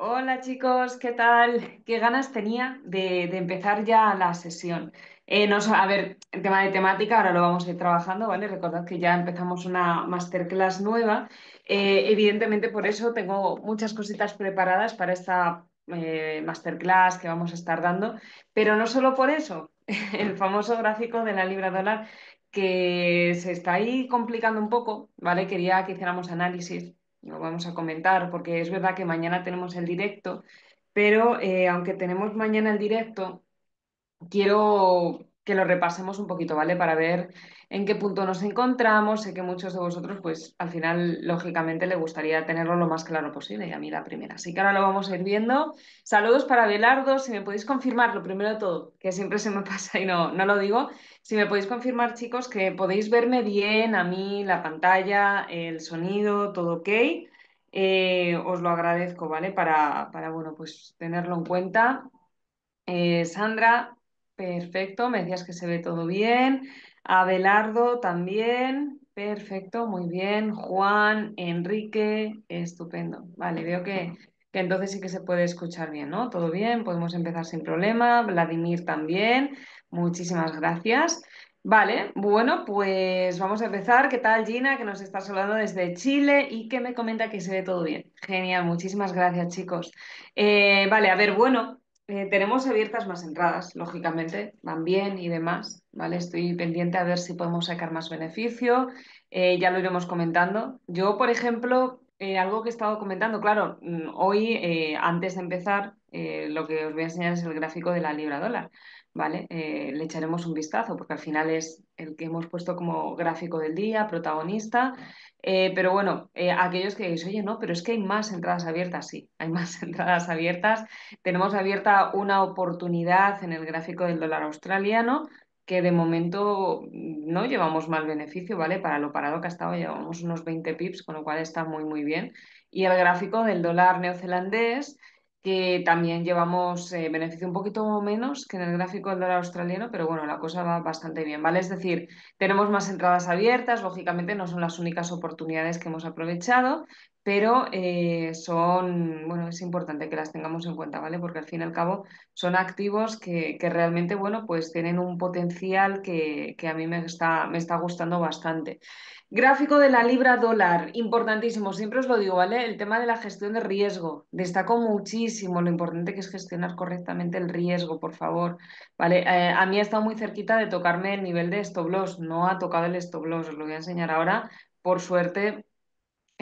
Hola chicos, ¿qué tal? ¿Qué ganas tenía de empezar ya la sesión? No, a ver, el tema de temática ahora lo vamos a ir trabajando, ¿vale? Recordad que ya empezamos una masterclass nueva. Evidentemente por eso tengo muchas cositas preparadas para esta masterclass que vamos a estar dando, pero no solo por eso, el famoso gráfico de la libra dólar que se está ahí complicando un poco, ¿vale? Quería que hiciéramos análisis. Lo vamos a comentar porque es verdad que mañana tenemos el directo, pero aunque tenemos mañana el directo, quiero que lo repasemos un poquito, ¿vale? Para ver en qué punto nos encontramos. Sé que muchos de vosotros, pues al final, lógicamente, le gustaría tenerlo lo más claro posible, y a mí la primera. Así que ahora lo vamos a ir viendo. Saludos para Belardo, si me podéis confirmar, lo primero de todo, que siempre se me pasa y no lo digo, si me podéis confirmar, chicos, que podéis verme bien a mí, la pantalla, el sonido, todo ok. Os lo agradezco, ¿vale? Bueno, pues tenerlo en cuenta. Sandra, perfecto, me decías que se ve todo bien. Abelardo también, perfecto, muy bien. Juan, Enrique, estupendo. Vale, veo que entonces sí que se puede escuchar bien, ¿no? Todo bien, podemos empezar sin problema. Vladimir también, muchísimas gracias. Vale, bueno, pues vamos a empezar. ¿Qué tal, Gina, que nos está saludando desde Chile y que me comenta que se ve todo bien? Genial, muchísimas gracias, chicos. Vale, a ver, bueno. Tenemos abiertas más entradas, lógicamente, van bien y demás, ¿vale? Estoy pendiente a ver si podemos sacar más beneficio, ya lo iremos comentando. Yo, por ejemplo, algo que he estado comentando, claro, hoy, antes de empezar, lo que os voy a enseñar es el gráfico de la libra dólar, ¿vale? Le echaremos un vistazo porque al final es el que hemos puesto como gráfico del día, protagonista. Pero bueno, aquellos que digáis, oye, no, pero es que hay más entradas abiertas, sí, hay más entradas abiertas. Tenemos abierta una oportunidad en el gráfico del dólar australiano que de momento no llevamos mal beneficio, ¿vale? Para lo parado que ha estado llevamos unos 20 pips, con lo cual está muy, muy bien. Y el gráfico del dólar neozelandés, que también llevamos beneficio un poquito menos que en el gráfico del dólar australiano, pero bueno, la cosa va bastante bien, ¿vale? Es decir, tenemos más entradas abiertas, lógicamente no son las únicas oportunidades que hemos aprovechado, pero bueno, es importante que las tengamos en cuenta, ¿vale? Porque al fin y al cabo son activos que realmente, bueno, pues tienen un potencial que a mí me está gustando bastante. Gráfico de la libra dólar, importantísimo, siempre os lo digo, ¿vale? El tema de la gestión de riesgo, destaco muchísimo lo importante que es gestionar correctamente el riesgo, por favor, ¿vale? A mí ha estado muy cerquita de tocarme el nivel de stop loss, no ha tocado el stop loss, os lo voy a enseñar ahora, por suerte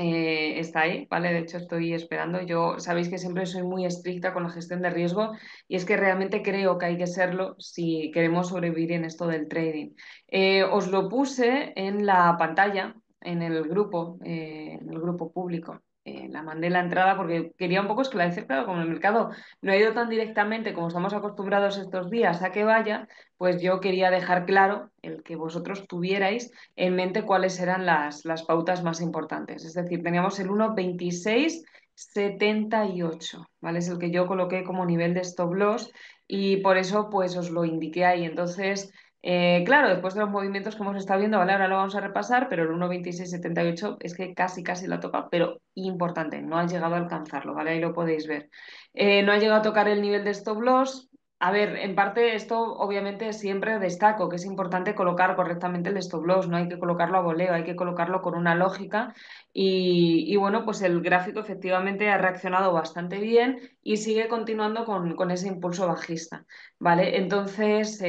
está ahí, ¿vale? De hecho, estoy esperando. Yo sabéis que siempre soy muy estricta con la gestión de riesgo y es que realmente creo que hay que serlo si queremos sobrevivir en esto del trading. Os lo puse en la pantalla, en el grupo público. La mandé la entrada porque quería un poco esclarecer, claro, como el mercado no ha ido tan directamente como estamos acostumbrados estos días a que vaya, pues yo quería dejar claro el que vosotros tuvierais en mente cuáles eran las pautas más importantes. Es decir, teníamos el 1,2678, ¿vale? Es el que yo coloqué como nivel de stop loss y por eso pues os lo indiqué ahí. Entonces, claro, después de los movimientos que hemos estado viendo, ¿vale? Ahora lo vamos a repasar, pero el 1,2678 es que casi lo toca, pero importante, no ha llegado a alcanzarlo, ¿vale? Ahí lo podéis ver. No ha llegado a tocar el nivel de stop loss. A ver, en parte esto obviamente siempre destaco que es importante colocar correctamente el stop loss, no hay que colocarlo a voleo, hay que colocarlo con una lógica y bueno, pues el gráfico efectivamente ha reaccionado bastante bien y sigue continuando con ese impulso bajista, ¿vale? Entonces,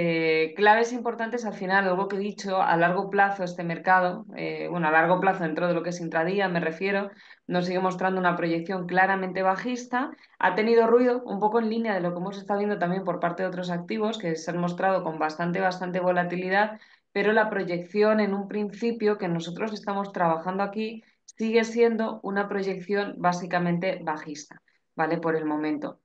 claves importantes al final, algo que he dicho, a largo plazo este mercado, bueno, a largo plazo dentro de lo que es intradía me refiero, nos sigue mostrando una proyección claramente bajista. Ha tenido ruido, un poco en línea de lo que hemos estado viendo también por parte de otros activos que se han mostrado con bastante volatilidad, pero la proyección en un principio que nosotros estamos trabajando aquí sigue siendo una proyección básicamente bajista, ¿vale? Por el momento.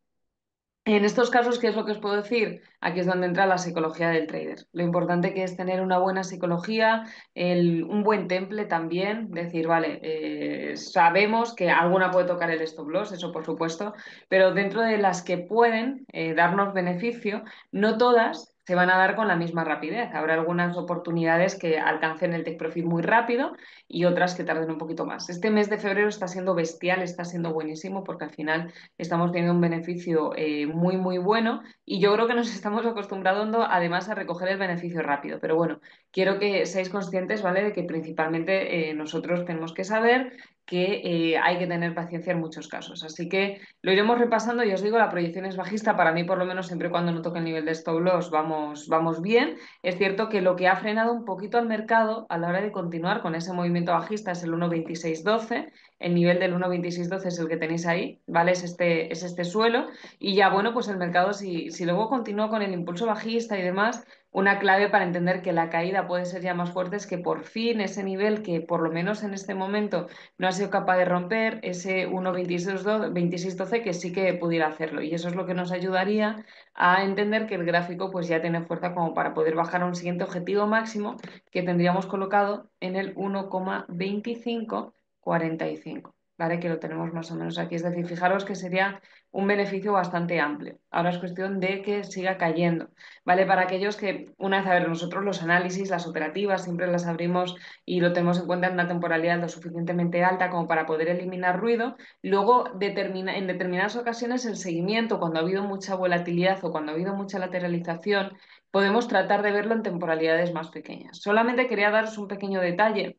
En estos casos, ¿qué es lo que os puedo decir? Aquí es donde entra la psicología del trader. Lo importante que es tener una buena psicología, un buen temple también, decir, vale, sabemos que alguna puede tocar el stop loss, eso por supuesto, pero dentro de las que pueden darnos beneficio, no todas, se van a dar con la misma rapidez. Habrá algunas oportunidades que alcancen el take profit muy rápido y otras que tarden un poquito más. Este mes de febrero está siendo bestial, está siendo buenísimo porque al final estamos teniendo un beneficio muy, muy bueno y yo creo que nos estamos acostumbrando además a recoger el beneficio rápido. Pero bueno, quiero que seáis conscientes, ¿vale?, de que principalmente nosotros tenemos que saber que hay que tener paciencia en muchos casos. Así que lo iremos repasando y os digo, la proyección es bajista, para mí por lo menos siempre y cuando no toque el nivel de stop loss vamos bien. Es cierto que lo que ha frenado un poquito al mercado a la hora de continuar con ese movimiento bajista es el 1,2612, el nivel del 1,2612 es el que tenéis ahí, ¿vale? Es este suelo y ya bueno, pues el mercado si luego continúa con el impulso bajista y demás, una clave para entender que la caída puede ser ya más fuerte es que por fin ese nivel que por lo menos en este momento no ha sido capaz de romper ese 1,2612 que sí que pudiera hacerlo. Y eso es lo que nos ayudaría a entender que el gráfico pues ya tiene fuerza como para poder bajar a un siguiente objetivo máximo que tendríamos colocado en el 1,2545. ¿Vale? Que lo tenemos más o menos aquí. Es decir, fijaros que sería un beneficio bastante amplio. Ahora es cuestión de que siga cayendo. ¿Vale? Para aquellos que, una vez a ver, nosotros los análisis, las operativas, siempre las abrimos y lo tenemos en cuenta en una temporalidad lo suficientemente alta como para poder eliminar ruido. Luego, en determinadas ocasiones, el seguimiento, cuando ha habido mucha volatilidad o cuando ha habido mucha lateralización, podemos tratar de verlo en temporalidades más pequeñas. Solamente quería daros un pequeño detalle.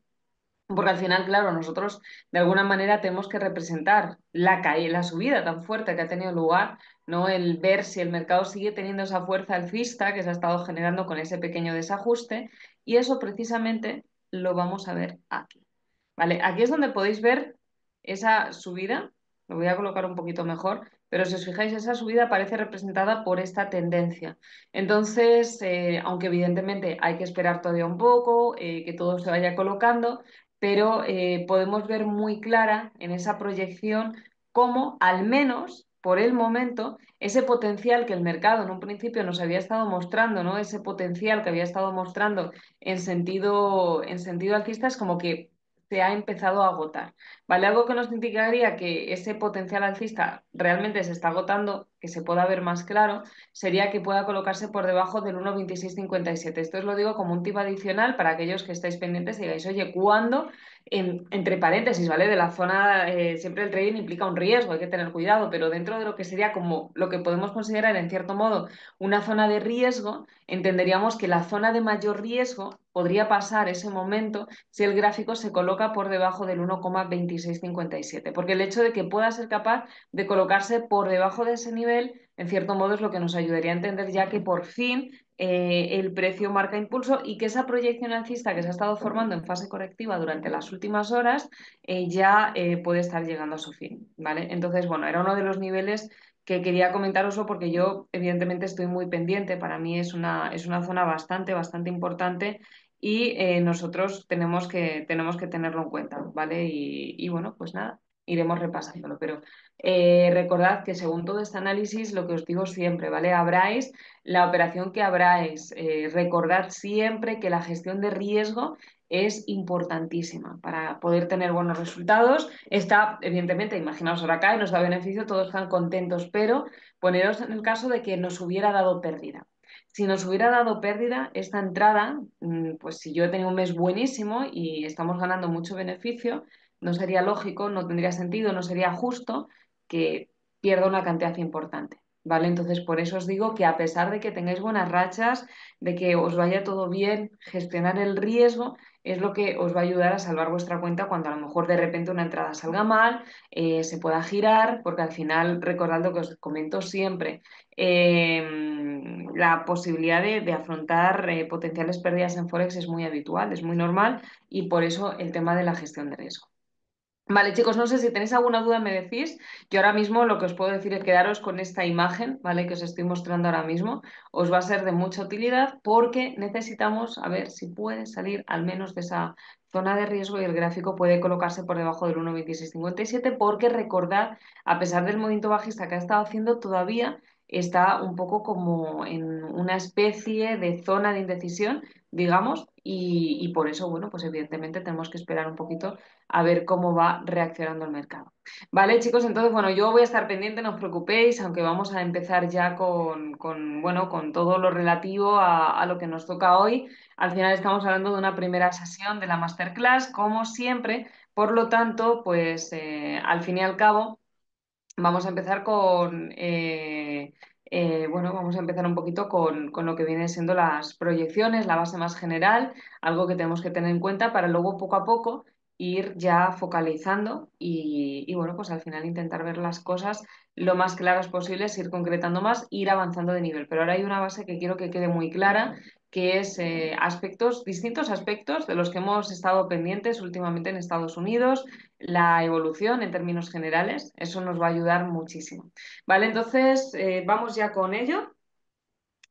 Porque al final, claro, nosotros de alguna manera tenemos que representar la subida tan fuerte que ha tenido lugar, ¿no? El ver si el mercado sigue teniendo esa fuerza alcista que se ha estado generando con ese pequeño desajuste, y eso precisamente lo vamos a ver aquí. ¿Vale? Aquí es donde podéis ver esa subida, lo voy a colocar un poquito mejor, pero si os fijáis, esa subida aparece representada por esta tendencia. Entonces, aunque evidentemente hay que esperar todavía un poco, que todo se vaya colocando, pero podemos ver muy clara en esa proyección cómo, al menos por el momento, ese potencial que el mercado en un principio nos había estado mostrando, ¿no? Ese potencial que había estado mostrando en sentido alcista es como que se ha empezado a agotar. ¿Vale? Algo que nos indicaría que ese potencial alcista realmente se está agotando, que se pueda ver más claro, sería que pueda colocarse por debajo del 1,2657. Esto os lo digo como un tip adicional para aquellos que estáis pendientes y digáis, oye, ¿cuándo? Entre paréntesis, ¿vale? De la zona, siempre el trading implica un riesgo, hay que tener cuidado, pero dentro de lo que sería como lo que podemos considerar en cierto modo una zona de riesgo, entenderíamos que la zona de mayor riesgo podría pasar ese momento si el gráfico se coloca por debajo del 1,2657, porque el hecho de que pueda ser capaz de colocarse por debajo de ese nivel, en cierto modo es lo que nos ayudaría a entender ya que por fin el precio marca impulso y que esa proyección alcista que se ha estado formando en fase correctiva durante las últimas horas ya puede estar llegando a su fin, ¿vale? Entonces, bueno, era uno de los niveles que quería comentaroslo porque yo evidentemente estoy muy pendiente, para mí es una zona bastante, bastante importante y nosotros tenemos que tenerlo en cuenta, ¿vale? Y bueno, pues nada, iremos repasándolo, pero recordad que según todo este análisis, lo que os digo siempre, ¿vale? Abráis la operación que abráis, recordad siempre que la gestión de riesgo es importantísima para poder tener buenos resultados. Está, evidentemente, imaginaos ahora acá y nos da beneficio, todos están contentos, pero poneros en el caso de que nos hubiera dado pérdida. Si nos hubiera dado pérdida, esta entrada, pues si yo he tenido un mes buenísimo y estamos ganando mucho beneficio, no sería lógico, no tendría sentido, no sería justo que pierda una cantidad importante. ¿Vale? Entonces, por eso os digo que a pesar de que tengáis buenas rachas, de que os vaya todo bien, gestionar el riesgo es lo que os va a ayudar a salvar vuestra cuenta cuando a lo mejor de repente una entrada salga mal, se pueda girar, porque al final, recordad lo que os comento siempre, la posibilidad de afrontar potenciales pérdidas en Forex es muy habitual, es muy normal y por eso el tema de la gestión de riesgo. Vale, chicos, no sé si tenéis alguna duda, me decís. Yo ahora mismo lo que os puedo decir es quedaros con esta imagen, ¿vale? Que os estoy mostrando ahora mismo. Os va a ser de mucha utilidad porque necesitamos a ver si puede salir al menos de esa zona de riesgo y el gráfico puede colocarse por debajo del 1,2657 porque recordad, a pesar del movimiento bajista que ha estado haciendo, todavía está un poco como en una especie de zona de indecisión digamos, y por eso, bueno, pues evidentemente tenemos que esperar un poquito a ver cómo va reaccionando el mercado. Vale, chicos, entonces, bueno, yo voy a estar pendiente, no os preocupéis, aunque vamos a empezar ya bueno, con todo lo relativo a lo que nos toca hoy. Al final estamos hablando de una primera sesión de la masterclass, como siempre, por lo tanto, pues al fin y al cabo. Vamos a empezar bueno, vamos a empezar un poquito con lo que viene siendo las proyecciones, la base más general, algo que tenemos que tener en cuenta para luego poco a poco ir ya focalizando bueno, pues al final intentar ver las cosas lo más claras posibles, ir concretando más, ir avanzando de nivel. Pero ahora hay una base que quiero que quede muy clara, que es distintos aspectos de los que hemos estado pendientes últimamente en Estados Unidos, la evolución en términos generales. Eso nos va a ayudar muchísimo. Vale, entonces vamos ya con ello.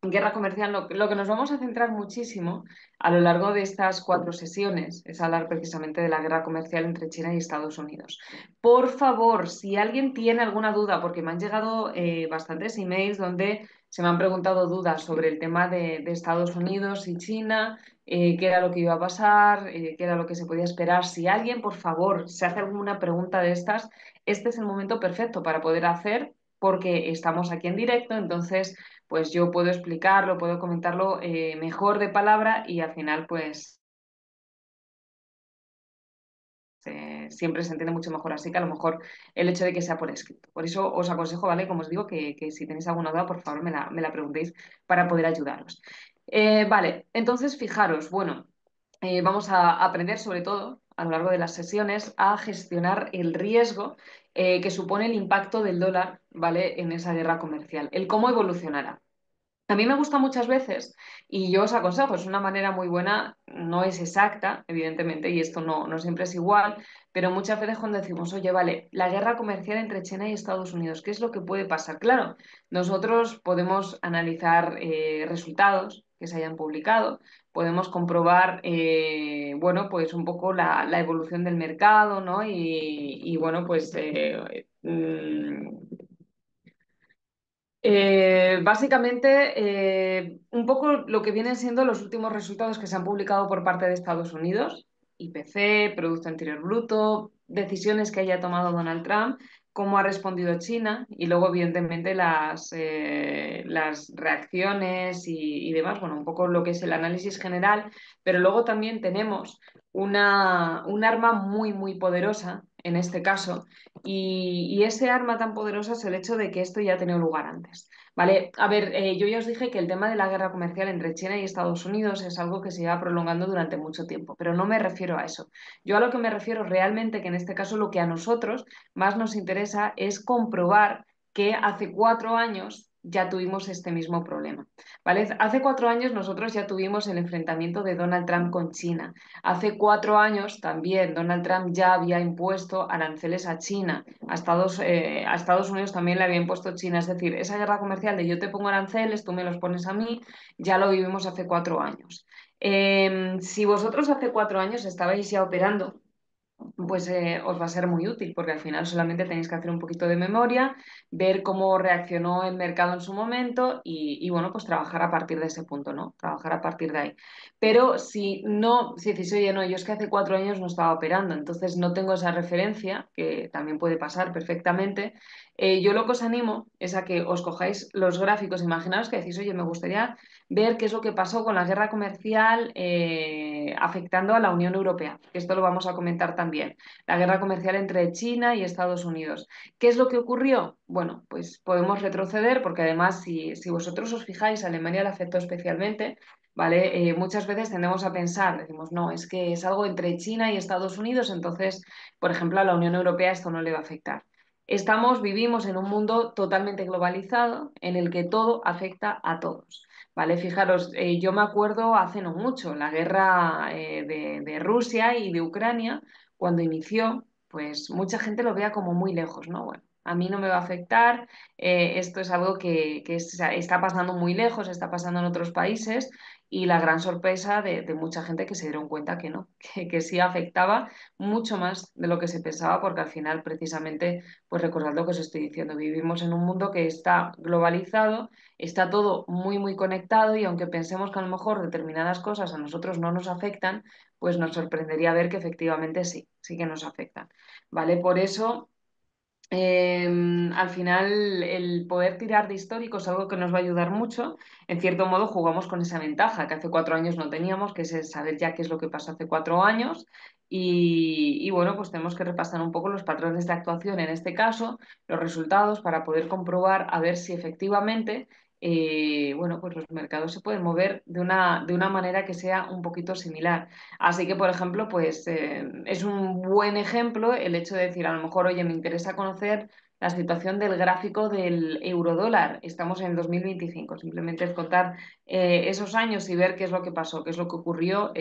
Guerra comercial, lo que nos vamos a centrar muchísimo a lo largo de estas 4 sesiones es hablar precisamente de la guerra comercial entre China y Estados Unidos. Por favor, si alguien tiene alguna duda, porque me han llegado bastantes emails donde se me han preguntado dudas sobre el tema de Estados Unidos y China, qué era lo que iba a pasar, qué era lo que se podía esperar. Si alguien, por favor, se hace alguna pregunta de estas, este es el momento perfecto para poder hacer, porque estamos aquí en directo, entonces pues yo puedo explicarlo, puedo comentarlo mejor de palabra y al final pues siempre se entiende mucho mejor así que a lo mejor el hecho de que sea por escrito. Por eso os aconsejo, ¿vale? Como os digo, que si tenéis alguna duda, por favor me la preguntéis para poder ayudaros. Vale, entonces fijaros, bueno, vamos a aprender sobre todo a lo largo de las sesiones a gestionar el riesgo que supone el impacto del dólar, ¿vale? En esa guerra comercial, el cómo evolucionará. A mí me gusta muchas veces, y yo os aconsejo, es una manera muy buena, no es exacta, evidentemente, y esto no siempre es igual, pero muchas veces cuando decimos, oye, vale, la guerra comercial entre China y Estados Unidos, ¿qué es lo que puede pasar? Claro, nosotros podemos analizar resultados que se hayan publicado, podemos comprobar, bueno, pues un poco la evolución del mercado, ¿no? Bueno, pues básicamente, un poco lo que vienen siendo los últimos resultados que se han publicado por parte de Estados Unidos, IPC, Producto Interior Bruto, decisiones que haya tomado Donald Trump, cómo ha respondido China y luego, evidentemente, las reacciones y demás, bueno, un poco lo que es el análisis general, pero luego también tenemos un arma muy, muy poderosa, en este caso, y ese arma tan poderosa es el hecho de que esto ya ha tenido lugar antes. Vale, a ver, yo ya os dije que el tema de la guerra comercial entre China y Estados Unidos es algo que se lleva prolongando durante mucho tiempo, pero no me refiero a eso. Yo a lo que me refiero realmente, que en este caso lo que a nosotros más nos interesa es comprobar que hace 4 años ya tuvimos este mismo problema. ¿Vale? Hace 4 años nosotros ya tuvimos el enfrentamiento de Donald Trump con China. Hace 4 años también Donald Trump ya había impuesto aranceles a China, a Estados Unidos también le había impuesto China, es decir, esa guerra comercial de yo te pongo aranceles, tú me los pones a mí, ya lo vivimos hace 4 años. Si vosotros hace 4 años estabais ya operando, pues os va a ser muy útil, porque al final solamente tenéis que hacer un poquito de memoria, ver cómo reaccionó el mercado en su momento bueno, pues trabajar a partir de ese punto, ¿no? Trabajar a partir de ahí. Pero si no, si decís, oye, no, yo es que hace 4 años no estaba operando, entonces no tengo esa referencia, que también puede pasar perfectamente, yo lo que os animo es a que os cojáis los gráficos, imaginaos que decís, oye, me gustaría ver qué es lo que pasó con la guerra comercial afectando a la Unión Europea, que esto lo vamos a comentar también, la guerra comercial entre China y Estados Unidos. ¿Qué es lo que ocurrió? Bueno, pues podemos retroceder porque además si vosotros os fijáis, Alemania le afectó especialmente. ¿Vale? Muchas veces tendemos a pensar, decimos, no, es que es algo entre China y Estados Unidos, entonces, por ejemplo, a la Unión Europea esto no le va a afectar. Vivimos en un mundo totalmente globalizado en el que todo afecta a todos. ¿Vale? Fijaros, yo me acuerdo hace no mucho, la guerra de Rusia y de Ucrania, cuando inició, pues mucha gente lo veía como muy lejos, ¿no? Bueno, a mí no me va a afectar, esto es algo está pasando muy lejos, está pasando en otros países y la gran sorpresa de mucha gente que se dieron cuenta que no, que sí afectaba mucho más de lo que se pensaba porque al final precisamente, pues recordad lo que os estoy diciendo, vivimos en un mundo que está globalizado, está todo muy, muy conectado y aunque pensemos que a lo mejor determinadas cosas a nosotros no nos afectan, pues nos sorprendería ver que efectivamente sí, sí que nos afectan. ¿Vale? Por eso, al final, el poder tirar de histórico es algo que nos va a ayudar mucho. En cierto modo, jugamos con esa ventaja que hace 4 años no teníamos, que es el saber ya qué es lo que pasó hace 4 años. Y bueno, pues tenemos que repasar un poco los patrones de actuación en este caso, los resultados, para poder comprobar a ver si efectivamente bueno, pues los mercados se pueden mover de una manera que sea un poquito similar. Así que, por ejemplo, pues es un buen ejemplo el hecho de decir, a lo mejor, oye, me interesa conocer la situación del gráfico del eurodólar. Estamos en el 2025. Simplemente es contar esos años y ver qué es lo que pasó, qué es lo que ocurrió,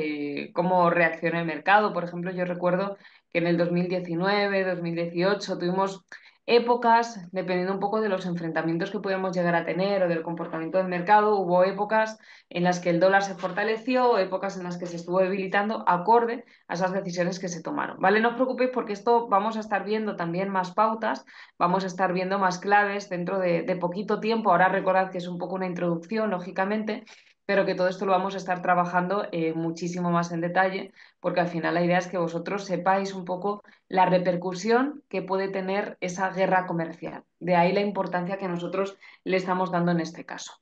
cómo reaccionó el mercado. Por ejemplo, yo recuerdo que en el 2019, 2018 tuvimos épocas, dependiendo un poco de los enfrentamientos que podíamos llegar a tener o del comportamiento del mercado, hubo épocas en las que el dólar se fortaleció, épocas en las que se estuvo debilitando acorde a esas decisiones que se tomaron. ¿Vale? No os preocupéis porque esto vamos a estar viendo también más pautas, vamos a estar viendo más claves dentro de poquito tiempo. Ahora recordad que es un poco una introducción, lógicamente, pero que todo esto lo vamos a estar trabajando muchísimo más en detalle, porque al final la idea es que vosotros sepáis un poco la repercusión que puede tener esa guerra comercial. De ahí la importancia que nosotros le estamos dando en este caso.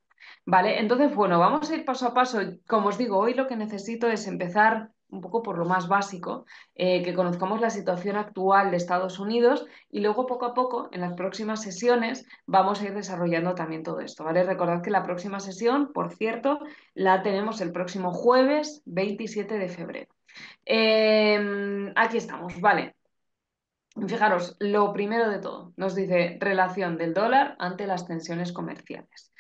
Vale, entonces, bueno, vamos a ir paso a paso. Como os digo, hoy lo que necesito es empezar un poco por lo más básico, que conozcamos la situación actual de Estados Unidos y luego poco a poco, en las próximas sesiones, vamos a ir desarrollando también todo esto, ¿vale? Recordad que la próxima sesión, por cierto, la tenemos el próximo jueves 27 de febrero. Aquí estamos, vale. Fijaros, lo primero de todo, nos dice relación del dólar ante las tensiones comerciales.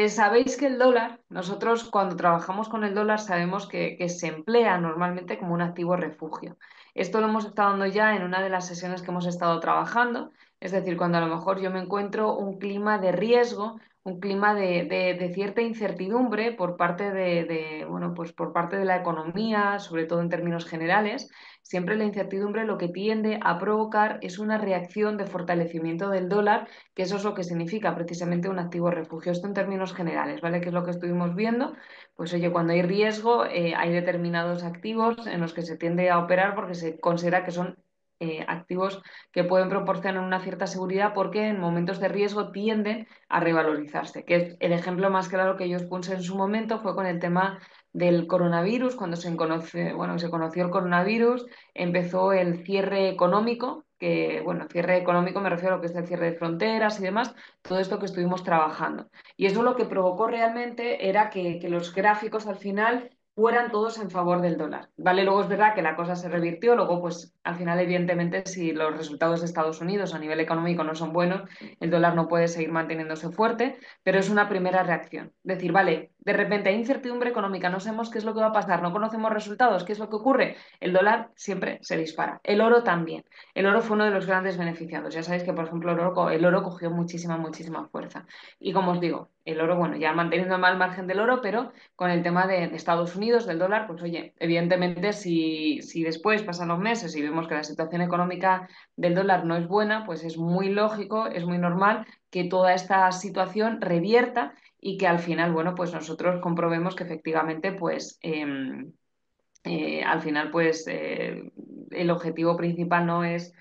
Sabéis que el dólar, nosotros cuando trabajamos con el dólar sabemos que se emplea normalmente como un activo refugio. Esto lo hemos estado dando ya en una de las sesiones que hemos estado trabajando, es decir, cuando a lo mejor yo me encuentro un clima de riesgo, un clima de cierta incertidumbre por parte bueno, pues por parte de la economía, sobre todo en términos generales. Siempre la incertidumbre lo que tiende a provocar es una reacción de fortalecimiento del dólar, que eso es lo que significa precisamente un activo refugio. Esto en términos generales, ¿vale? Que es lo que estuvimos viendo. Pues oye, cuando hay riesgo, hay determinados activos en los que se tiende a operar porque se considera que son activos que pueden proporcionar una cierta seguridad porque en momentos de riesgo tienden a revalorizarse. Que es el ejemplo más claro que yo os puse en su momento fue con el tema del coronavirus, cuando bueno, se conoció el coronavirus, empezó el cierre económico, que, bueno, cierre económico me refiero a lo que es el cierre de fronteras y demás, todo esto que estuvimos trabajando. Y eso lo que provocó realmente era que los gráficos al final fueran todos en favor del dólar, ¿vale? Luego es verdad que la cosa se revirtió, luego pues al final evidentemente si los resultados de Estados Unidos a nivel económico no son buenos, el dólar no puede seguir manteniéndose fuerte, pero es una primera reacción. Decir, vale, de repente hay incertidumbre económica, no sabemos qué es lo que va a pasar, no conocemos resultados, ¿qué es lo que ocurre? El dólar siempre se dispara. El oro también. El oro fue uno de los grandes beneficiados. Ya sabéis que, por ejemplo, el oro cogió muchísima, muchísima fuerza. Y como os digo, el oro, bueno, ya manteniendo mal margen del oro, pero con el tema de Estados Unidos, del dólar, pues oye, evidentemente si después pasan los meses y vemos que la situación económica del dólar no es buena, pues es muy lógico, es muy normal que toda esta situación revierta y que al final, bueno, pues nosotros comprobemos que efectivamente, pues al final, pues el objetivo principal no es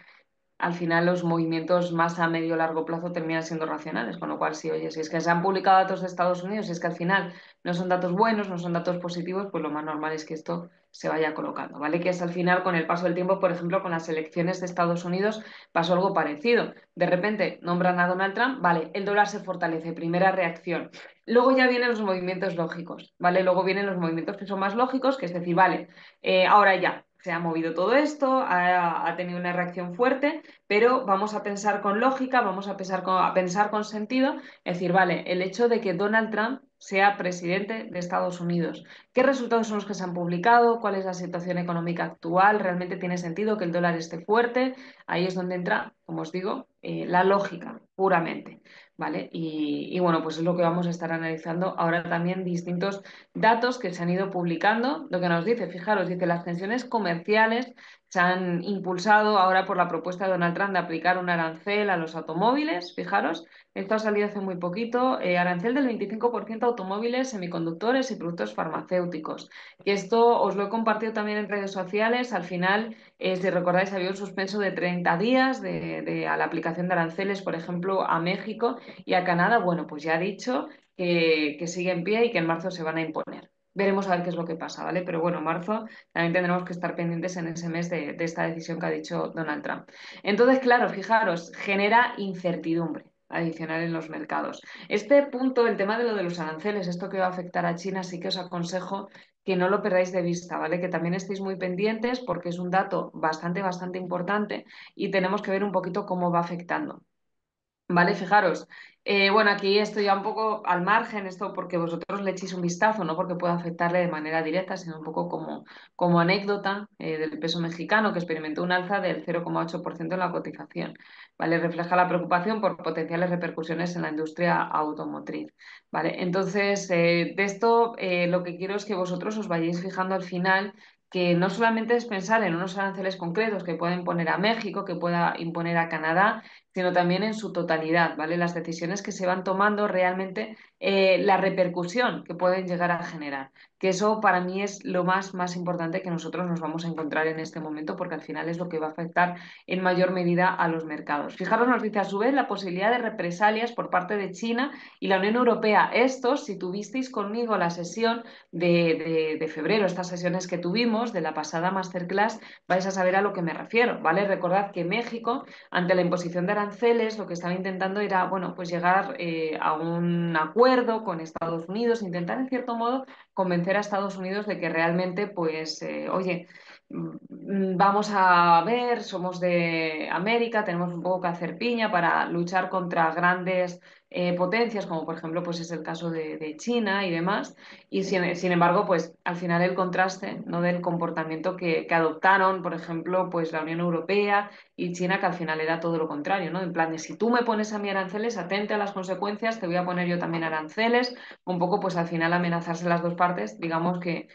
al final los movimientos más a medio o largo plazo terminan siendo racionales, con lo cual sí, oye, si es que se han publicado datos de Estados Unidos, si es que al final no son datos buenos, no son datos positivos, pues lo más normal es que esto se vaya colocando, ¿vale? Que es al final con el paso del tiempo, por ejemplo, con las elecciones de Estados Unidos pasó algo parecido. De repente nombran a Donald Trump, vale, el dólar se fortalece, primera reacción. Luego ya vienen los movimientos lógicos, ¿vale? Luego vienen los movimientos que son más lógicos, que es decir, vale, ahora ya se ha movido todo esto, ha tenido una reacción fuerte, pero vamos a pensar con lógica, vamos a pensar con sentido, es decir, vale, el hecho de que Donald Trump sea presidente de Estados Unidos. ¿Qué resultados son los que se han publicado? ¿Cuál es la situación económica actual? ¿Realmente tiene sentido que el dólar esté fuerte? Ahí es donde entra, como os digo, la lógica, puramente. ¿Vale? Y bueno, pues es lo que vamos a estar analizando ahora también distintos datos que se han ido publicando. Lo que nos dice, fijaros, dice las tensiones comerciales se han impulsado ahora por la propuesta de Donald Trump de aplicar un arancel a los automóviles, fijaros, esto ha salido hace muy poquito, arancel del 25% a automóviles, semiconductores y productos farmacéuticos. Que esto os lo he compartido también en redes sociales, al final, si recordáis, había un suspenso de 30 días a la aplicación de aranceles, por ejemplo, a México y a Canadá. Bueno, pues ya ha dicho que sigue en pie y que en marzo se van a imponer. Veremos a ver qué es lo que pasa, ¿vale? Pero bueno, en marzo también tendremos que estar pendientes en ese mes de esta decisión que ha dicho Donald Trump. Entonces, claro, fijaros, genera incertidumbre adicional en los mercados. Este punto, el tema de lo de los aranceles, esto que va a afectar a China, sí que os aconsejo que no lo perdáis de vista, ¿vale? Que también estéis muy pendientes porque es un dato bastante, bastante importante y tenemos que ver un poquito cómo va afectando. Vale, fijaros. Bueno, aquí estoy ya un poco al margen, esto porque vosotros le echéis un vistazo, no porque pueda afectarle de manera directa, sino un poco como anécdota del peso mexicano, que experimentó un alza del 0,8% en la cotización. ¿Vale? Refleja la preocupación por potenciales repercusiones en la industria automotriz. ¿Vale? Entonces, de esto lo que quiero es que vosotros os vayáis fijando al final que no solamente es pensar en unos aranceles concretos que pueda imponer a México, que pueda imponer a Canadá, sino también en su totalidad, ¿vale? Las decisiones que se van tomando realmente, la repercusión que pueden llegar a generar. Que eso para mí es lo más importante que nosotros nos vamos a encontrar en este momento, porque al final es lo que va a afectar en mayor medida a los mercados. Fijaros, nos dice a su vez la posibilidad de represalias por parte de China y la Unión Europea. Esto, si tuvisteis conmigo la sesión de febrero, estas sesiones que tuvimos de la pasada masterclass, vais a saber a lo que me refiero, ¿vale? Recordad que México ante la imposición de aranceles, lo que estaba intentando era, bueno, pues llegar a un acuerdo con Estados Unidos, intentar en cierto modo convencer a Estados Unidos de que realmente, pues, oye, vamos a ver, somos de América, tenemos un poco que hacer piña para luchar contra grandes potencias, como por ejemplo, pues es el caso de China y demás. Y sin embargo, pues al final el contraste, ¿no? Del comportamiento que adoptaron, por ejemplo, pues la Unión Europea y China, que al final era todo lo contrario, ¿no? En plan de si tú me pones a mí aranceles, atente a las consecuencias, te voy a poner yo también aranceles, un poco pues al final amenazarse las dos partes, digamos que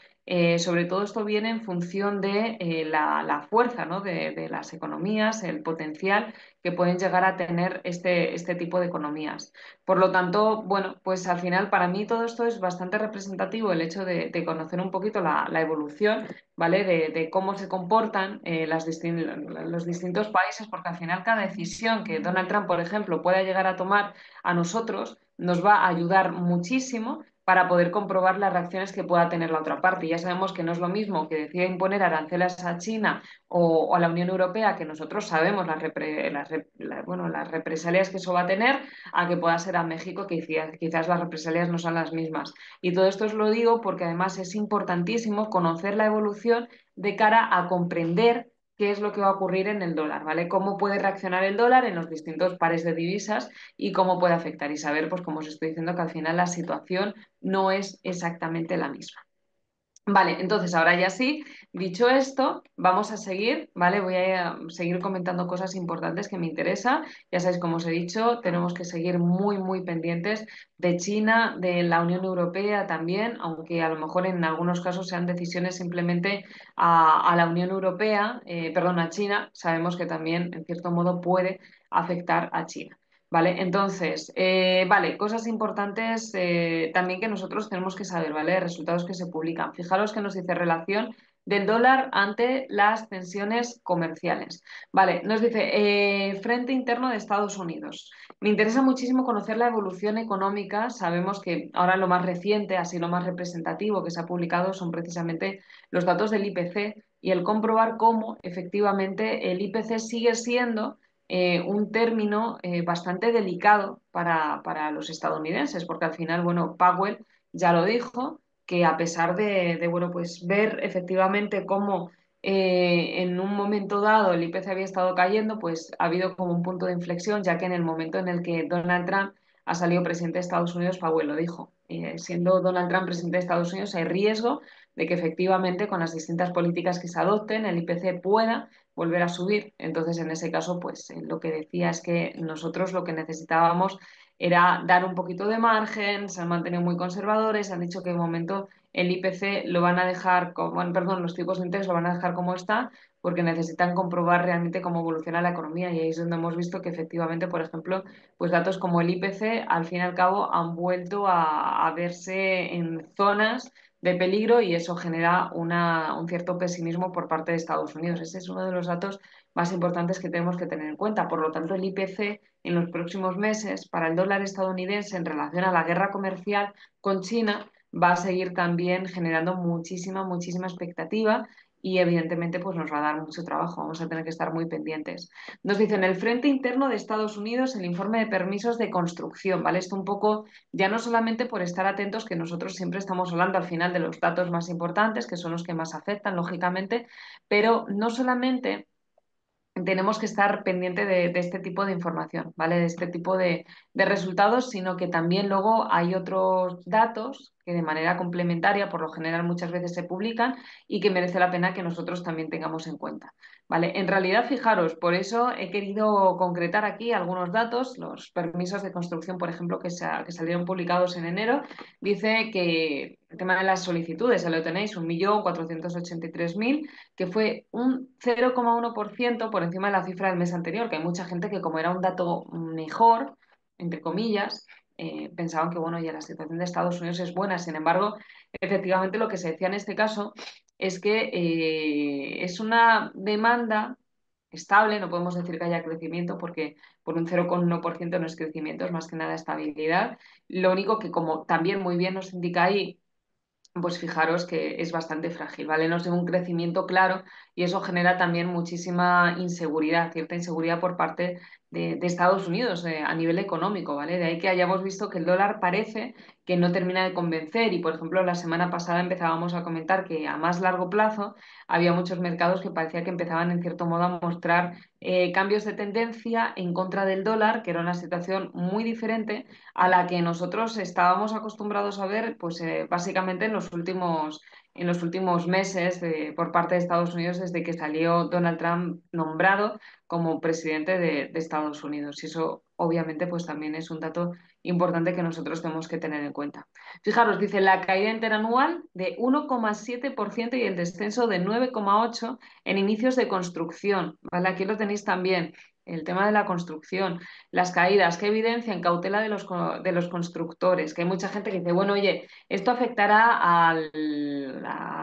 sobre todo esto viene en función de la fuerza, ¿no? De las economías, el potencial que pueden llegar a tener este tipo de economías. Por lo tanto, bueno, pues al final para mí todo esto es bastante representativo, el hecho de conocer un poquito la evolución, ¿vale? De cómo se comportan los distintos países, porque al final cada decisión que Donald Trump, por ejemplo, pueda llegar a tomar a nosotros nos va a ayudar muchísimo para poder comprobar las reacciones que pueda tener la otra parte. Ya sabemos que no es lo mismo que decida imponer aranceles a China o a la Unión Europea, que nosotros sabemos bueno, las represalias que eso va a tener, a que pueda ser a México, que quizás las represalias no son las mismas. Y todo esto os lo digo porque además es importantísimo conocer la evolución de cara a comprender qué es lo que va a ocurrir en el dólar, ¿vale? Cómo puede reaccionar el dólar en los distintos pares de divisas y cómo puede afectar. Y saber, pues como os estoy diciendo, que al final la situación no es exactamente la misma. Vale, entonces ahora ya sí, dicho esto, vamos a seguir, ¿vale? Voy a seguir comentando cosas importantes que me interesan. Ya sabéis, como os he dicho, tenemos que seguir muy pendientes de China, de la Unión Europea también, aunque a lo mejor en algunos casos sean decisiones simplemente a la Unión Europea, perdón, a China, sabemos que también en cierto modo puede afectar a China. ¿Vale? Entonces, vale, cosas importantes también que nosotros tenemos que saber, ¿vale? Resultados que se publican. Fijaros que nos dice relación del dólar ante las tensiones comerciales. Vale, nos dice frente interno de Estados Unidos. Me interesa muchísimo conocer la evolución económica. Sabemos que ahora lo más reciente, así lo más representativo que se ha publicado son precisamente los datos del IPC y el comprobar cómo efectivamente el IPC sigue siendo un término bastante delicado para los estadounidenses, porque al final, bueno, Powell ya lo dijo, que a pesar bueno, pues ver efectivamente cómo en un momento dado el IPC había estado cayendo, pues ha habido como un punto de inflexión, ya que en el momento en el que Donald Trump ha salido presidente de Estados Unidos, Powell lo dijo. Siendo Donald Trump presidente de Estados Unidos, hay riesgo de que efectivamente con las distintas políticas que se adopten el IPC pueda volver a subir. Entonces, en ese caso, pues lo que decía es que nosotros lo que necesitábamos era dar un poquito de margen, se han mantenido muy conservadores, han dicho que de momento el IPC lo van a dejar, como, perdón, los tipos de interés lo van a dejar como está, porque necesitan comprobar realmente cómo evoluciona la economía. Y ahí es donde hemos visto que efectivamente, por ejemplo, pues datos como el IPC, al fin y al cabo, han vuelto a verse en zonas de peligro y eso genera un cierto pesimismo por parte de Estados Unidos. Ese es uno de los datos más importantes que tenemos que tener en cuenta. Por lo tanto, el IPC en los próximos meses para el dólar estadounidense en relación a la guerra comercial con China va a seguir también generando muchísima expectativa y evidentemente pues nos va a dar mucho trabajo, vamos a tener que estar muy pendientes. Nos dicen el Frente Interno de Estados Unidos, el informe de permisos de construcción, ¿vale? Esto un poco, ya no solamente por estar atentos, que nosotros siempre estamos hablando al final de los datos más importantes, que son los que más afectan, lógicamente, pero no solamente tenemos que estar pendiente de este tipo de información, ¿vale? De este tipo de resultados, sino que también luego hay otros datos que de manera complementaria, por lo general muchas veces se publican y que merece la pena que nosotros también tengamos en cuenta, ¿vale? En realidad, fijaros, por eso he querido concretar aquí algunos datos, los permisos de construcción, por ejemplo, que salieron publicados en enero, dice que el tema de las solicitudes, ya lo tenéis, 1.483.000, que fue un 0,1% por encima de la cifra del mes anterior, que hay mucha gente que como era un dato mejor, entre comillas, pensaban que bueno, ya la situación de Estados Unidos es buena. Sin embargo, efectivamente lo que se decía en este caso es que es una demanda estable, no podemos decir que haya crecimiento porque por un 0,1% no es crecimiento, es más que nada estabilidad. Lo único que como también muy bien nos indica ahí, pues fijaros que es bastante frágil, ¿vale? No es de un crecimiento claro y eso genera también muchísima inseguridad, cierta inseguridad por parte de Estados Unidos a nivel económico, ¿vale? De ahí que hayamos visto que el dólar parece que no termina de convencer y, por ejemplo, la semana pasada empezábamos a comentar que a más largo plazo había muchos mercados que parecía que empezaban en cierto modo a mostrar cambios de tendencia en contra del dólar, que era una situación muy diferente a la que nosotros estábamos acostumbrados a ver, pues básicamente en los últimos meses por parte de Estados Unidos desde que salió Donald Trump nombrado como presidente de Estados Unidos. Y eso obviamente pues también es un dato importante que nosotros tenemos que tener en cuenta. Fijaros, dice la caída interanual de 1,7% y el descenso de 9,8% en inicios de construcción. ¿Vale? Aquí lo tenéis también, el tema de la construcción, las caídas que evidencian cautela de los constructores, que hay mucha gente que dice, bueno, oye, esto afectará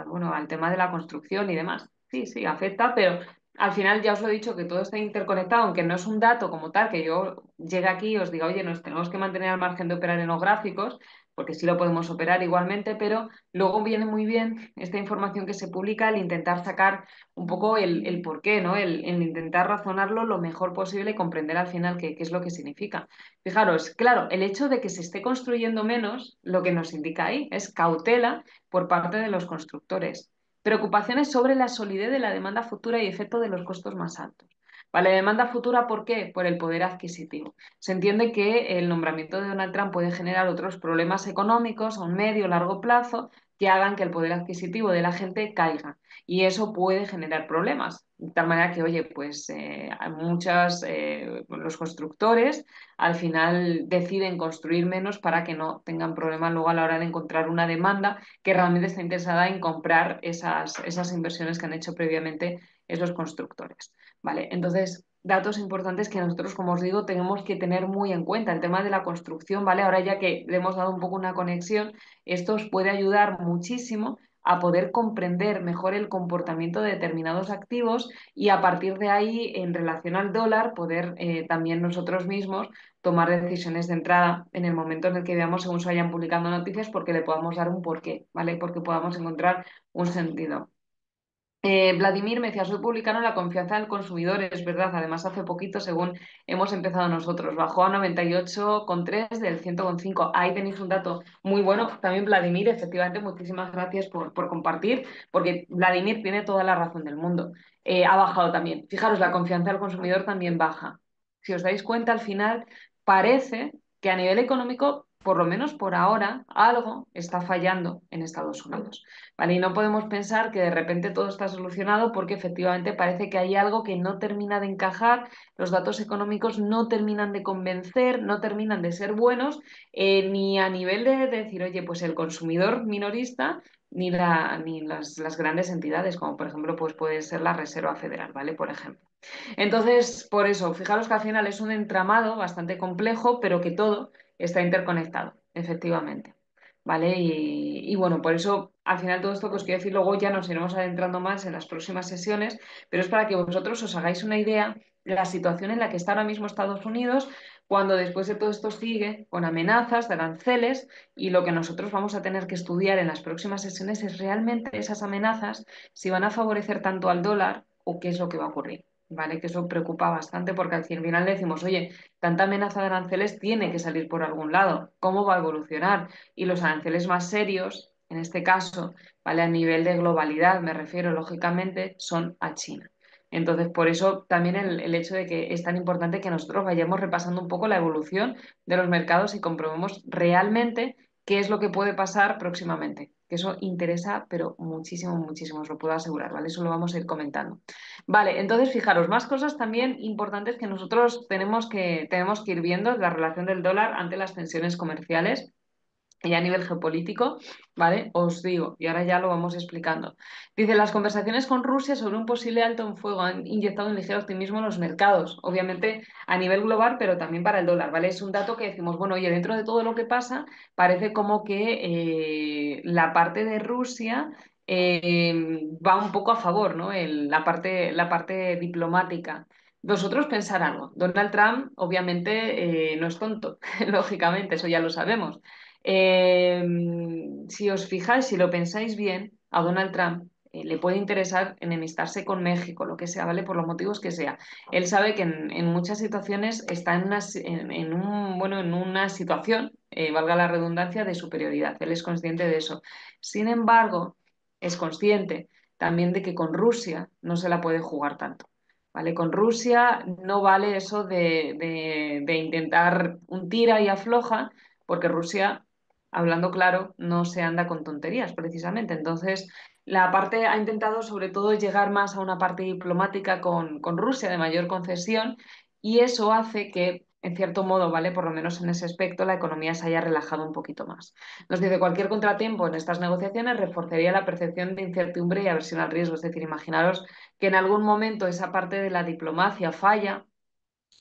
bueno, al tema de la construcción y demás. Sí, sí, afecta, pero al final ya os lo he dicho que todo está interconectado, aunque no es un dato como tal, que yo llegue aquí y os diga, oye, nos tenemos que mantener al margen de operar en los gráficos, porque sí lo podemos operar igualmente, pero luego viene muy bien esta información que se publica, el intentar sacar un poco el por qué, ¿no? El intentar razonarlo lo mejor posible y comprender al final qué es lo que significa. Fijaros, claro, el hecho de que se esté construyendo menos, lo que nos indica ahí es cautela por parte de los constructores. Preocupaciones sobre la solidez de la demanda futura y efecto de los costos más altos. Vale, demanda futura, ¿por qué? Por el poder adquisitivo. Se entiende que el nombramiento de Donald Trump puede generar otros problemas económicos a un medio o largo plazo que hagan que el poder adquisitivo de la gente caiga. Y eso puede generar problemas. De tal manera que, oye, pues hay los constructores al final deciden construir menos para que no tengan problemas luego a la hora de encontrar una demanda que realmente está interesada en comprar esas inversiones que han hecho previamente esos constructores. ¿Vale? Entonces, datos importantes que nosotros, como os digo, tenemos que tener muy en cuenta. El tema de la construcción, ¿vale? Ahora ya que le hemos dado un poco una conexión, esto os puede ayudar muchísimo a poder comprender mejor el comportamiento de determinados activos y a partir de ahí, en relación al dólar, poder también nosotros mismos tomar decisiones de entrada en el momento en el que veamos según se vayan publicando noticias porque le podamos dar un porqué, ¿vale? Porque podamos encontrar un sentido. Vladimir me decía, soy publicano en la confianza del consumidor, es verdad, además hace poquito, según hemos empezado nosotros, bajó a 98,3 del 100,5. Ahí tenéis un dato muy bueno. También Vladimir, efectivamente, muchísimas gracias por compartir, porque Vladimir tiene toda la razón del mundo. Ha bajado también. Fijaros, la confianza del consumidor también baja. Si os dais cuenta, al final parece que a nivel económico, por lo menos por ahora, algo está fallando en Estados Unidos, ¿vale? Y no podemos pensar que de repente todo está solucionado porque efectivamente parece que hay algo que no termina de encajar, los datos económicos no terminan de convencer, no terminan de ser buenos, ni a nivel de decir, oye, pues el consumidor minorista ni las grandes entidades, como por ejemplo pues puede ser la Reserva Federal, ¿vale? Por ejemplo. Entonces, por eso, fijaros que al final es un entramado bastante complejo, pero que todo está interconectado, efectivamente. ¿Vale? Y bueno, por eso al final todo esto que os quiero decir, luego ya nos iremos adentrando más en las próximas sesiones, pero es para que vosotros os hagáis una idea de la situación en la que está ahora mismo Estados Unidos, cuando después de todo esto sigue con amenazas de aranceles, y lo que nosotros vamos a tener que estudiar en las próximas sesiones es realmente esas amenazas, si van a favorecer tanto al dólar o qué es lo que va a ocurrir. ¿Vale? Que eso preocupa bastante porque al final decimos, oye, tanta amenaza de aranceles tiene que salir por algún lado. ¿Cómo va a evolucionar? Y los aranceles más serios, en este caso, ¿vale? A nivel de globalidad, me refiero, lógicamente, son a China. Entonces, por eso también el hecho de que es tan importante que nosotros vayamos repasando un poco la evolución de los mercados y comprobemos realmente qué es lo que puede pasar próximamente. Que eso interesa, pero muchísimo, muchísimo, os lo puedo asegurar, ¿vale? Eso lo vamos a ir comentando. Vale, entonces fijaros, más cosas también importantes que nosotros tenemos que ir viendo, la relación del dólar ante las tensiones comerciales y a nivel geopolítico, ¿vale? Os digo, y ahora ya lo vamos explicando. Dice, las conversaciones con Rusia sobre un posible alto en fuego han inyectado un ligero optimismo en los mercados, obviamente a nivel global, pero también para el dólar, ¿vale? Es un dato que decimos, bueno, oye, dentro de todo lo que pasa, parece como que la parte de Rusia va un poco a favor, ¿no? La parte diplomática. Vosotros pensar algo. Donald Trump, obviamente, no es tonto, lógicamente, eso ya lo sabemos. Eh, si os fijáis, si lo pensáis bien, a Donald Trump le puede interesar enemistarse con México, lo que sea, ¿vale? Por los motivos que sea. Él sabe que en muchas situaciones está en una situación, valga la redundancia, de superioridad. Él es consciente de eso. Sin embargo, es consciente también de que con Rusia no se la puede jugar tanto. ¿Vale? Con Rusia no vale eso de intentar un tira y afloja, porque Rusia, hablando claro, no se anda con tonterías precisamente. Entonces, la parte ha intentado sobre todo llegar más a una parte diplomática con Rusia de mayor concesión y eso hace que, en cierto modo, ¿vale? Por lo menos en ese aspecto, la economía se haya relajado un poquito más. Nos dice, cualquier contratiempo en estas negociaciones reforzaría la percepción de incertidumbre y aversión al riesgo. Es decir, imaginaros que en algún momento esa parte de la diplomacia falla,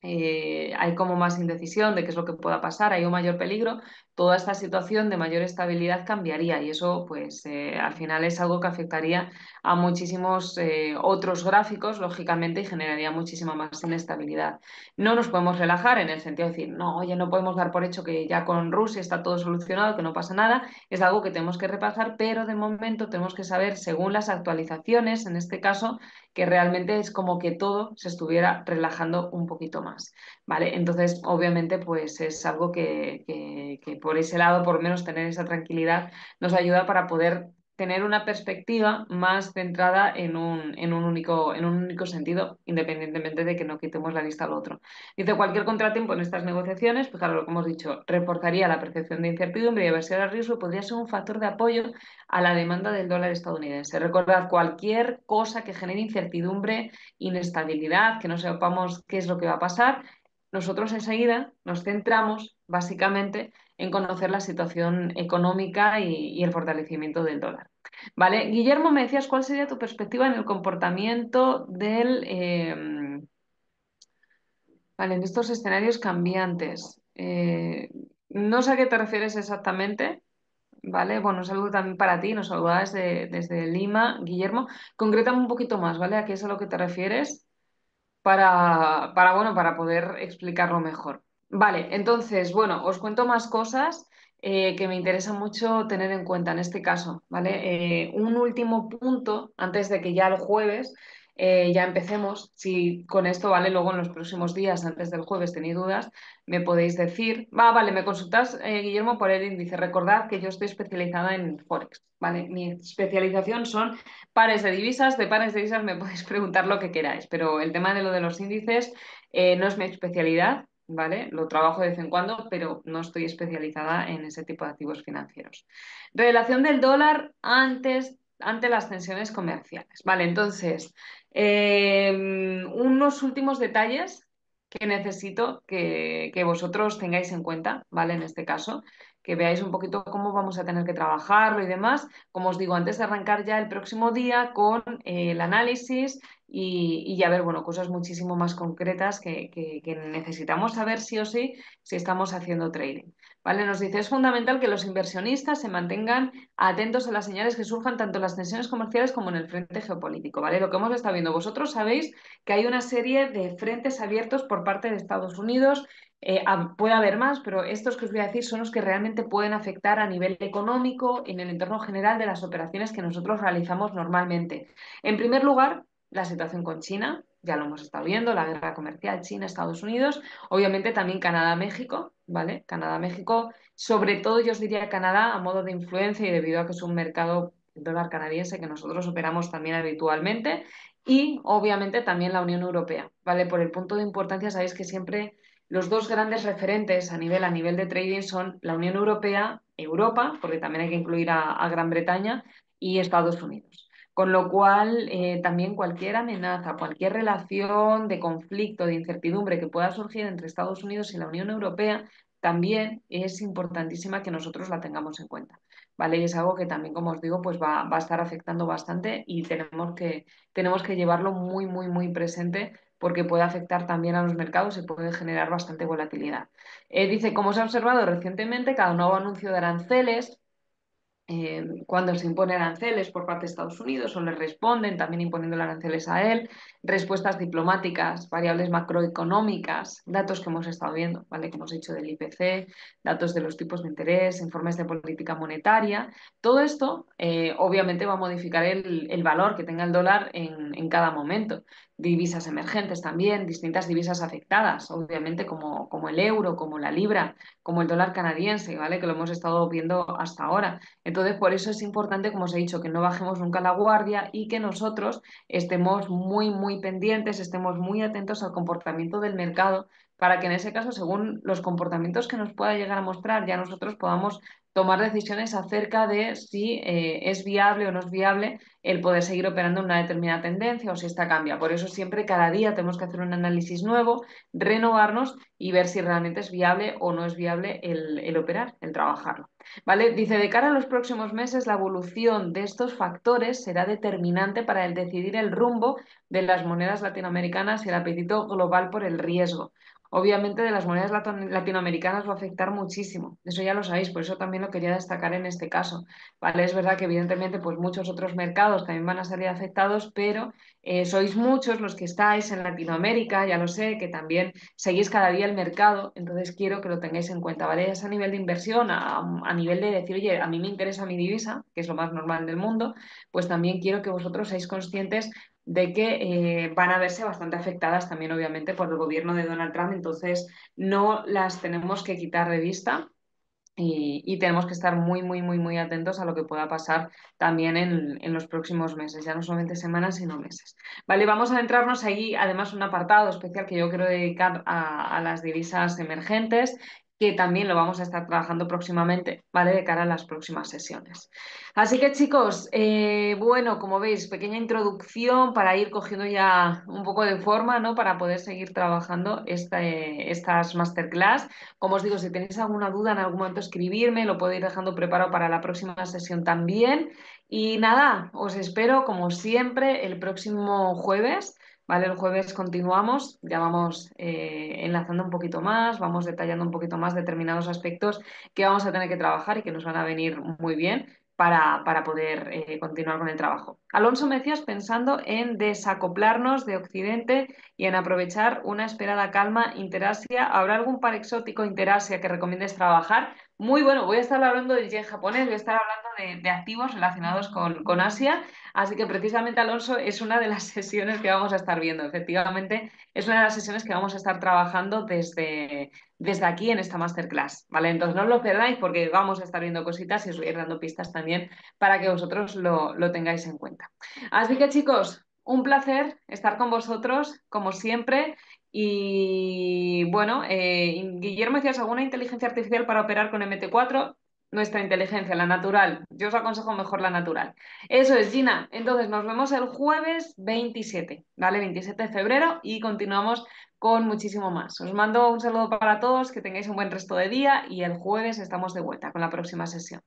hay como más indecisión de qué es lo que pueda pasar, hay un mayor peligro, toda esta situación de mayor estabilidad cambiaría y eso pues al final es algo que afectaría a muchísimos otros gráficos, lógicamente, y generaría muchísima más inestabilidad. No nos podemos relajar en el sentido de decir, no, oye, no podemos dar por hecho que ya con Rusia está todo solucionado, que no pasa nada, es algo que tenemos que repasar, pero de momento tenemos que saber, según las actualizaciones, en este caso, que realmente es como que todo se estuviera relajando un poquito más, ¿vale? Entonces, obviamente, pues es algo que por ese lado, por lo menos tener esa tranquilidad, nos ayuda para poder tener una perspectiva más centrada en un único sentido, independientemente de que no quitemos la vista al otro. Dice, cualquier contratiempo en estas negociaciones, pues claro, lo que hemos dicho, reforzaría la percepción de incertidumbre y aversión al riesgo y podría ser un factor de apoyo a la demanda del dólar estadounidense. Recordad, cualquier cosa que genere incertidumbre, inestabilidad, que no sepamos qué es lo que va a pasar, nosotros enseguida nos centramos básicamente en conocer la situación económica y el fortalecimiento del dólar. Vale, Guillermo, me decías cuál sería tu perspectiva en el comportamiento vale, en estos escenarios cambiantes. No sé a qué te refieres exactamente. ¿Vale? Bueno, un saludo también para ti, nos saluda desde Lima, Guillermo. Concrétame un poquito más, ¿vale? ¿A qué es a lo que te refieres? Bueno, para poder explicarlo mejor. Vale, entonces, bueno, os cuento más cosas que me interesa mucho tener en cuenta en este caso, ¿vale? Un último punto, antes de que ya el jueves ya empecemos, si con esto, ¿vale? Luego en los próximos días, antes del jueves, tenéis dudas, me podéis decir. Vale, me consultas, Guillermo, por el índice. Recordad que yo estoy especializada en Forex, ¿vale? Mi especialización son pares de pares de divisas me podéis preguntar lo que queráis, pero el tema de lo de los índices no es mi especialidad, ¿vale? Lo trabajo de vez en cuando, pero no estoy especializada en ese tipo de activos financieros. Relación del dólar ante las tensiones comerciales, ¿vale? Entonces, unos últimos detalles que necesito que vosotros tengáis en cuenta, ¿vale? En este caso, que veáis un poquito cómo vamos a tener que trabajarlo y demás. Como os digo, antes de arrancar ya el próximo día con el análisis y ya ver, bueno, cosas muchísimo más concretas que necesitamos saber sí o sí si estamos haciendo trading. ¿Vale? Nos dice, es fundamental que los inversionistas se mantengan atentos a las señales que surjan tanto en las tensiones comerciales como en el frente geopolítico, ¿vale? Lo que hemos estado viendo, vosotros sabéis que hay una serie de frentes abiertos por parte de Estados Unidos. Puede haber más, pero estos que os voy a decir son los que realmente pueden afectar a nivel económico en el entorno general de las operaciones que nosotros realizamos normalmente. En primer lugar, la situación con China, ya lo hemos estado viendo, la guerra comercial China-Estados Unidos, obviamente también Canadá-México, ¿vale? Canadá-México, sobre todo yo os diría Canadá a modo de influencia y debido a que es un mercado, el dólar canadiense, que nosotros operamos también habitualmente, y obviamente también la Unión Europea, ¿vale? Por el punto de importancia, sabéis que siempre los dos grandes referentes a nivel de trading son la Unión Europea, Europa, porque también hay que incluir a Gran Bretaña, y Estados Unidos. Con lo cual, también cualquier amenaza, cualquier relación de conflicto, de incertidumbre que pueda surgir entre Estados Unidos y la Unión Europea, también es importantísima que nosotros la tengamos en cuenta. ¿Vale? Y es algo que también, como os digo, pues va a estar afectando bastante y tenemos que llevarlo muy, muy, muy presente porque puede afectar también a los mercados y puede generar bastante volatilidad. Dice, como se ha observado recientemente, cada nuevo anuncio de aranceles cuando se imponen aranceles por parte de Estados Unidos o le responden también imponiendo aranceles a él, respuestas diplomáticas, variables macroeconómicas, datos que hemos estado viendo, ¿vale? Que hemos hecho del IPC, datos de los tipos de interés, informes de política monetaria. Todo esto obviamente va a modificar el valor que tenga el dólar en cada momento. Divisas emergentes también, distintas divisas afectadas, obviamente como el euro, como la libra, como el dólar canadiense, ¿vale? Que lo hemos estado viendo hasta ahora. Entonces, por eso es importante, como os he dicho, que no bajemos nunca la guardia y que nosotros estemos muy, muy pendientes, estemos muy atentos al comportamiento del mercado para que en ese caso, según los comportamientos que nos pueda llegar a mostrar, ya nosotros podamos tomar decisiones acerca de si es viable o no es viable el poder seguir operando en una determinada tendencia o si esta cambia. Por eso siempre, cada día, tenemos que hacer un análisis nuevo, renovarnos y ver si realmente es viable o no es viable el operar, el trabajarlo. ¿Vale? Dice, de cara a los próximos meses, la evolución de estos factores será determinante para el decidir el rumbo de las monedas latinoamericanas y el apetito global por el riesgo. Obviamente de las monedas latinoamericanas va a afectar muchísimo, eso ya lo sabéis, por eso también lo quería destacar en este caso. ¿Vale? Es verdad que evidentemente pues muchos otros mercados también van a salir afectados, pero sois muchos los que estáis en Latinoamérica, ya lo sé, que también seguís cada día el mercado, entonces quiero que lo tengáis en cuenta, ¿vale? Es a nivel de inversión, a nivel de decir, oye, a mí me interesa mi divisa, que es lo más normal del mundo, pues también quiero que vosotros seáis conscientes de que van a verse bastante afectadas también, obviamente, por el gobierno de Donald Trump, entonces no las tenemos que quitar de vista y tenemos que estar muy, muy, muy, muy atentos a lo que pueda pasar también en los próximos meses, ya no solamente semanas, sino meses. Vale, vamos a adentrarnos ahí, además, un apartado especial que yo quiero dedicar a las divisas emergentes, que también lo vamos a estar trabajando próximamente, ¿vale? De cara a las próximas sesiones. Así que, chicos, bueno, como veis, pequeña introducción para ir cogiendo ya un poco de forma, ¿no? Para poder seguir trabajando estas masterclass. Como os digo, si tenéis alguna duda en algún momento escribirme, lo podéis ir dejando preparado para la próxima sesión también. Y nada, os espero como siempre el próximo jueves. ¿Vale? El jueves continuamos, ya vamos enlazando un poquito más, vamos detallando un poquito más determinados aspectos que vamos a tener que trabajar y que nos van a venir muy bien para poder continuar con el trabajo. Alonso, me decías pensando en desacoplarnos de Occidente y en aprovechar una esperada calma Interasia. ¿Habrá algún par exótico Interasia que recomiendes trabajar? Muy bueno, voy a estar hablando del yen japonés, voy a estar hablando de activos relacionados con Asia, así que precisamente, Alonso, es una de las sesiones que vamos a estar viendo. Efectivamente, es una de las sesiones que vamos a estar trabajando desde aquí en esta masterclass, ¿vale? Entonces no os lo perdáis porque vamos a estar viendo cositas y os voy a ir dando pistas también para que vosotros lo tengáis en cuenta. Así que, chicos, Un placer estar con vosotros, como siempre. Y bueno, Guillermo, ¿decías alguna inteligencia artificial para operar con MT4? Nuestra inteligencia, la natural. Yo os aconsejo mejor la natural. Eso es, Gina. Entonces nos vemos el jueves 27, ¿vale? 27 de febrero y continuamos con muchísimo más. Os mando un saludo para todos, que tengáis un buen resto de día y el jueves estamos de vuelta con la próxima sesión.